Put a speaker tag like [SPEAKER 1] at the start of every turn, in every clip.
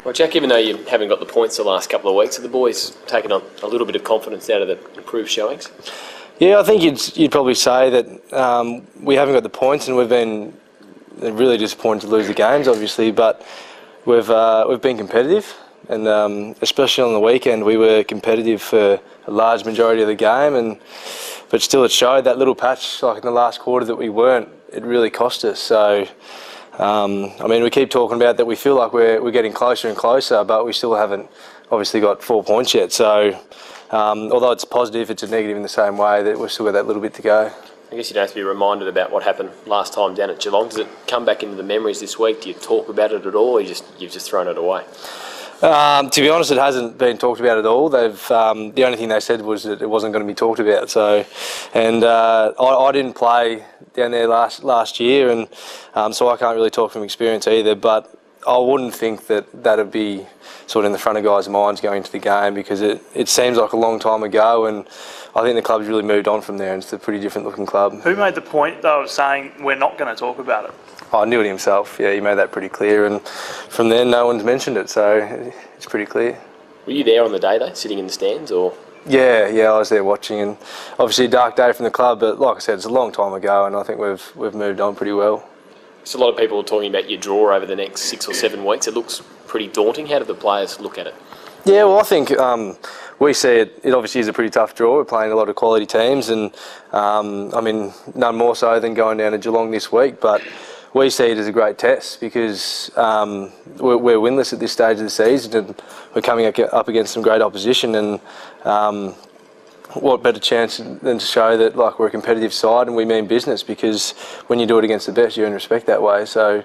[SPEAKER 1] Well, Jack, even though you haven't got the points the last couple of weeks, have the boys taken on a little bit of confidence out of the improved showings?
[SPEAKER 2] Yeah, I think you'd probably say that we haven't got the points, and we've been really disappointed to lose the games, obviously. But we've been competitive, and especially on the weekend, we were competitive for a large majority of the game. But still, it showed that little patch, like in the last quarter, that we weren't. It really cost us. So. We keep talking about that we feel like we're getting closer and closer, but we still haven't obviously got 4 points yet. So although it's positive, it's a negative in the same way that we've still got that little bit to go.
[SPEAKER 1] I guess you'd have to be reminded about what happened last time down at Geelong. Does it come back into the memories this week? Do you talk about it at all, or you've just thrown it away?
[SPEAKER 2] To be honest, it hasn't been talked about at all. The only thing they said was that it wasn't going to be talked about. So, I didn't play down there last year, and so I can't really talk from experience either. But I wouldn't think that that'd be sort of in the front of guys' minds going into the game, because it seems like a long time ago, and I think the club's really moved on from there, and it's a pretty different looking club.
[SPEAKER 3] Who made the point though of saying we're not going to talk about it?
[SPEAKER 2] I knew it himself. Yeah, he made that pretty clear, and from then no one's mentioned it, so it's pretty clear.
[SPEAKER 1] Were you there on the day though, sitting in the stands, or?
[SPEAKER 2] Yeah, I was there watching, and obviously a dark day from the club, but like I said, it's a long time ago, and I think we've moved on pretty well.
[SPEAKER 1] So a lot of people are talking about your draw over the next 6 or 7 weeks. It looks pretty daunting. How do the players look at it?
[SPEAKER 2] Yeah, well, I think we see it obviously is a pretty tough draw. We're playing a lot of quality teams, and none more so than going down to Geelong this week, but we see it as a great test, because we're winless at this stage of the season, and we're coming up against some great opposition, and what better chance than to show that we're a competitive side and we mean business, because when you do it against the best, you earn respect that way. So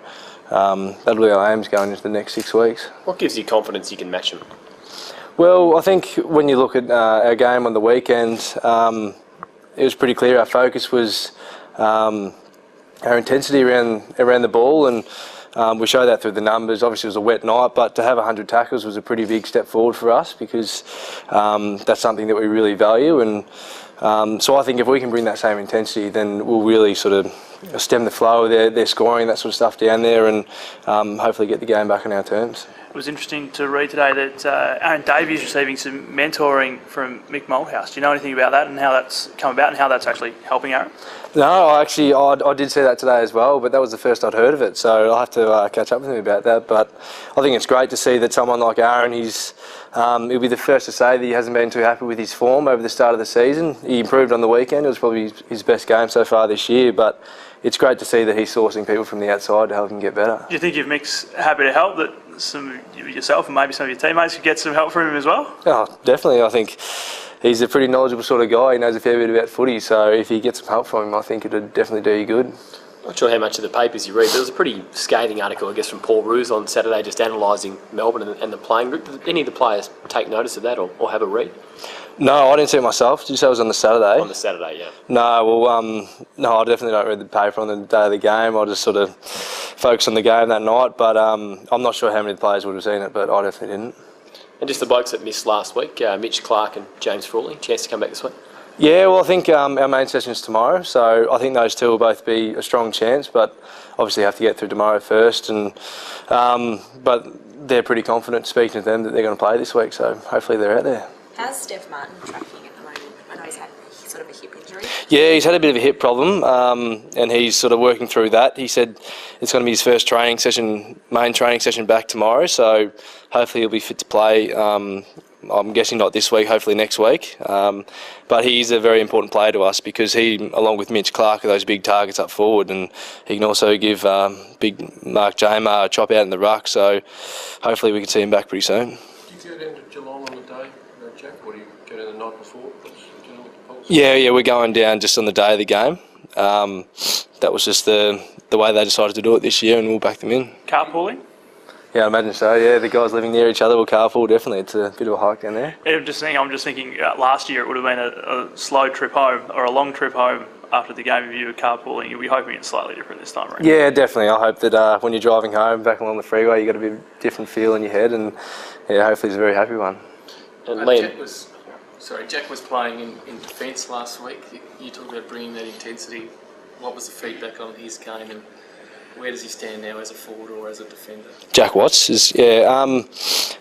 [SPEAKER 2] that'll be our aims going into the next 6 weeks.
[SPEAKER 1] What gives you confidence you can match them?
[SPEAKER 2] Well, I think when you look at our game on the weekend, it was pretty clear our focus was our intensity around the ball, and we showed that through the numbers. Obviously it was a wet night, but to have 100 tackles was a pretty big step forward for us, because that's something that we really value, and so I think if we can bring that same intensity, then we'll really sort of stem the flow of their scoring, that sort of stuff down there, and hopefully get the game back on our terms.
[SPEAKER 3] It was interesting to read today that Aaron Davey is receiving some mentoring from Mick Malthouse. Do you know anything about that, and how that's come about, and how that's actually helping Aaron?
[SPEAKER 2] No, I did see that today as well, but that was the first I'd heard of it, so I'll have to catch up with him about that. But I think it's great to see that someone like Aaron, he'll be the first to say that he hasn't been too happy with his form over the start of the season. He improved on the weekend. It was probably his best game so far this year, but it's great to see that he's sourcing people from the outside to help him get better.
[SPEAKER 3] Do you think if Mick's happy to help, that some of yourself and maybe some of your teammates could get some help from him as well?
[SPEAKER 2] Oh, definitely. I think he's a pretty knowledgeable sort of guy. He knows a fair bit about footy, so if you get some help from him, I think it would definitely do you good.
[SPEAKER 1] Not sure how much of the papers you read, but there was a pretty scathing article, I guess, from Paul Roos on Saturday, just analysing Melbourne and the playing group. Did any of the players take notice of that or have a read?
[SPEAKER 2] No, I didn't see it myself. Did you say it was on the Saturday?
[SPEAKER 1] On the Saturday, yeah.
[SPEAKER 2] No, well, no, I definitely don't read the paper on the day of the game. I just sort of focus on the game that night, but I'm not sure how many of the players would have seen it, but I definitely didn't.
[SPEAKER 1] And just the blokes that missed last week, Mitch Clark and James Frawley, chance to come back this week?
[SPEAKER 2] Yeah, well, I think our main session is tomorrow, so I think those two will both be a strong chance, but obviously have to get through tomorrow first. But they're pretty confident, speaking to them, that they're going to play this week, so hopefully they're out there.
[SPEAKER 4] How's Steph Martin tracking at the moment? I know he's had sort of a hip injury.
[SPEAKER 2] Yeah, he's had a bit of a hip problem, and he's sort of working through that. He said it's going to be his first main training session back tomorrow, so hopefully he'll be fit to play. I'm guessing not this week, hopefully next week. But he's a very important player to us, because he, along with Mitch Clark, are those big targets up forward, and he can also give big Mark Jamar a chop out in the ruck, so hopefully we can see him back pretty soon.
[SPEAKER 5] Do you go down to Geelong on the day, Jack, or do you go down the night before?
[SPEAKER 2] Yeah, we're going down just on the day of the game. That was just the way they decided to do it this year, and we'll back them in.
[SPEAKER 3] Carpooling?
[SPEAKER 2] Yeah, I imagine so. Yeah, the guys living near each other will carpool, definitely. It's a bit of a hike down there.
[SPEAKER 3] I'm just thinking last year it would have been a slow trip home, or a long trip home after the game. If you were carpooling, you'll be hoping it's slightly different this time around. Yeah,
[SPEAKER 2] definitely. I hope that when you're driving home back along the freeway, you've got a bit different feel in your head, and yeah, hopefully it's a very happy one.
[SPEAKER 1] And Liam,
[SPEAKER 5] Jack was playing in defence last week. You talked about bringing that intensity. What was the feedback on his game, and
[SPEAKER 6] Where does he stand now as a forward or as a defender?
[SPEAKER 2] Jack Watts is,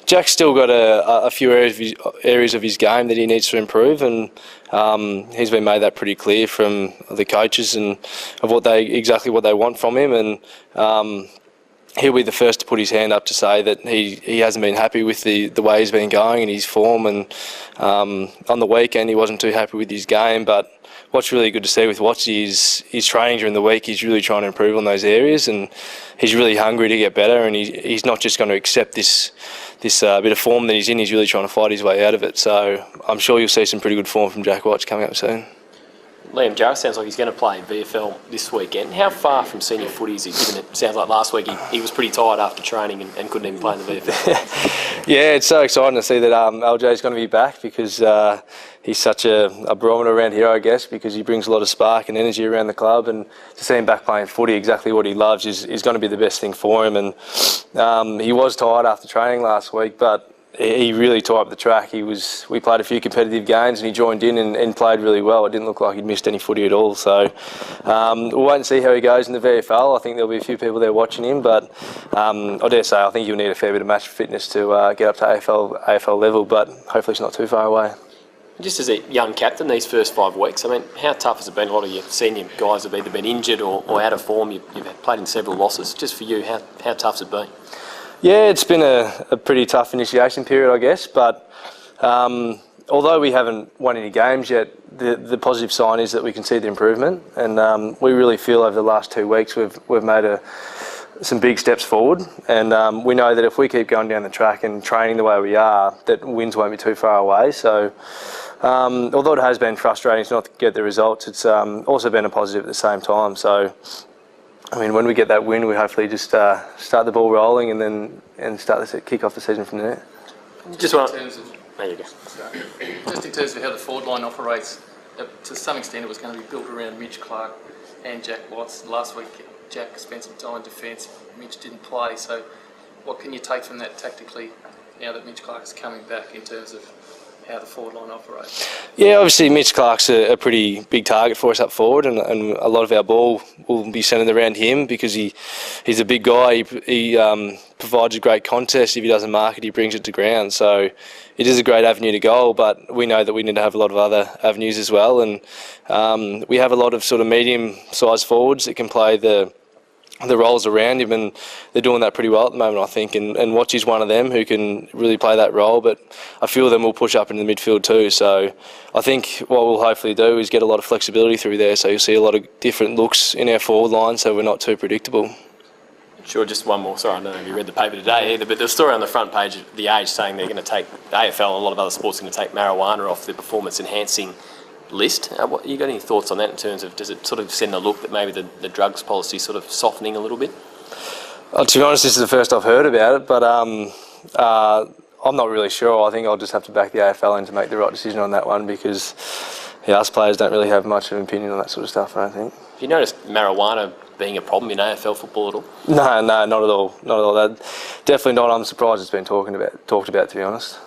[SPEAKER 2] Jack's still got a few areas of his game that he needs to improve, and he's been made that pretty clear from the coaches and of exactly what they want from him, and he'll be the first to put his hand up to say that he hasn't been happy with the way he's been going and his form, and on the weekend he wasn't too happy with his game. But what's really good to see with Watts is his training during the week. He's really trying to improve on those areas, and he's really hungry to get better, and he's not just going to accept this bit of form that he's in. He's really trying to fight his way out of it. So I'm sure you'll see some pretty good form from Jack Watts coming up soon.
[SPEAKER 1] Liam Jarrett sounds like he's going to play VFL this weekend. How far from senior footy is he, given it sounds like last week he was pretty tired after training and couldn't even play in the VFL?
[SPEAKER 2] Yeah, it's so exciting to see that LJ's going to be back, because he's such a barometer around here, I guess, because he brings a lot of spark and energy around the club, and to see him back playing footy, exactly what he loves, is going to be the best thing for him. And he was tired after training last week, but he really tore up the track. We played a few competitive games and he joined in and played really well. It didn't look like he'd missed any footy at all. So we'll wait and see how he goes in the VFL. I think there'll be a few people there watching him, but I dare say I think you'll need a fair bit of match fitness to get up to AFL level, but hopefully it's not too far away.
[SPEAKER 1] Just as a young captain, these first 5 weeks, I mean, how tough has it been? A lot of your senior guys have either been injured or out of form. You've played in several losses. Just for you, how tough's it been?
[SPEAKER 2] Yeah, it's been a pretty tough initiation period, I guess, but although we haven't won any games yet, the positive sign is that we can see the improvement, and we really feel over the last 2 weeks we've made some big steps forward, and we know that if we keep going down the track and training the way we are, that wins won't be too far away. So although it has been frustrating to not get the results, it's also been a positive at the same time. So I mean, when we get that win, we hopefully just start the ball rolling and start to kick off the season from there.
[SPEAKER 1] Just
[SPEAKER 6] in terms of,
[SPEAKER 1] there you go.
[SPEAKER 6] just in terms of how the forward line operates, to some extent it was going to be built around Mitch Clark and Jack Watts. Last week Jack spent some time in defence, Mitch didn't play, so what can you take from that tactically now that Mitch Clark is coming back in terms of how the forward line operates? Yeah,
[SPEAKER 2] obviously Mitch Clark's a pretty big target for us up forward, and a lot of our ball will be centred around him because he's a big guy. He provides a great contest. If he doesn't mark it, he brings it to ground. So it is a great avenue to goal, but we know that we need to have a lot of other avenues as well, and we have a lot of sort of medium-sized forwards that can play the roles around him, and they're doing that pretty well at the moment, I think, and Watch is one of them who can really play that role, but a few of them will push up into the midfield too. So I think what we'll hopefully do is get a lot of flexibility through there, so you'll see a lot of different looks in our forward line, so we're not too predictable.
[SPEAKER 1] Sure, just one more. Sorry, I don't know if you read the paper today either, but there's a story on the front page of The Age saying they're going to take, the AFL and a lot of other sports are going to take marijuana off the performance-enhancing list. You got any thoughts on that in terms of, does it sort of send a look that maybe the drugs policy is sort of softening a little bit?
[SPEAKER 2] To be honest, this is the first I've heard about it, but I'm not really sure. I think I'll just have to back the AFL in to make the right decision on that one, because us players don't really have much of an opinion on that sort of stuff, I don't think.
[SPEAKER 1] Have you noticed marijuana being a problem in AFL football at all?
[SPEAKER 2] No, not at all. Not at all. That, definitely not. I'm surprised it's been talked about, to be honest.